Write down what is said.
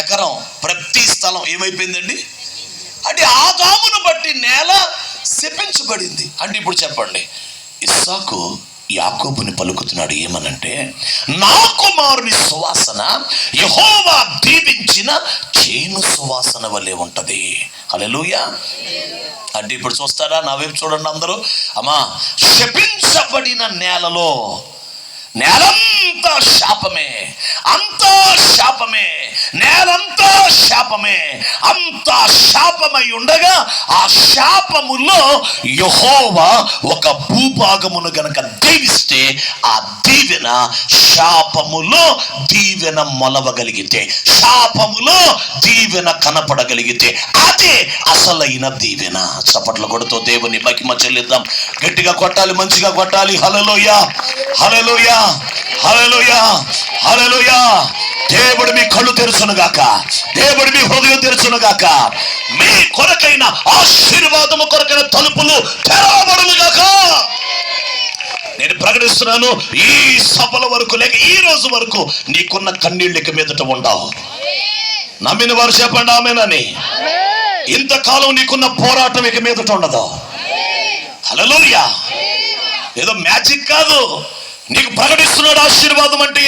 ఎకరం, ప్రతి స్థలం ఏమైపోయిందండి అంటే ఆదామును బట్టి నేల శపించబడింది. అంటే ఇప్పుడు చెప్పండి, ఇస్సాకు యాకోబుని పలుకుతున్నాడు ఏమనంటే, నా కుమారుని సువాసన యెహోవా దీవించిన చేను సువాసన వలె ఉంటది. హల్లెలూయా. అంటే ఇప్పుడు చూస్తారా, నా వైపు చూడండి అందరూ. అమ్మా, శపించబడిన నేలలో నేలంతా శాపమే, అంతా శాపమే, నేలంతా శాపమే, అంతా శాపమై ఉండగా ఆ శాపములో యెహోవా ఒక భూభాగమును గనక దీవిస్తే ఆ దీవెన శాపములో దీవెన మొలవగలిగితే, శాపములో దీవెన కనపడగలిగితే అదే అసలైన దీవెన. చప్పట్లు కొడుతూ దేవుని మహిమ చెల్లిద్దాం. గట్టిగా కొట్టాలి, మంచిగా కొట్టాలి. హల్లెలూయా, హల్లెలూయా, హల్లెలూయా, హల్లెలూయా. దేవుడు మీ కళ్ళు తెరుచునుగాక, దేవుడు మీ హృదయం తెరుచునుగాక, మీ కొరకైన ఆశీర్వాదము కొరకైన తలుపులు తెరవబడునుగాక. నేను ప్రకటిస్తున్నాను, ఈ సభల వరకు లేక ఈ రోజు వరకు నీకున్న కన్నీళ్ళు ఇక మీదట ఉండవు. నమ్మిన వారు చెప్పండి ఆమేనని. ఇంతకాలం నీకున్న పోరాటం ఇక మీదట ఉండదు. హల్లెలూయా. ఏదో మ్యాజిక్ కాదు, నీకు ప్రకటిస్తున్నాడు ఆశీర్వాదం అంటే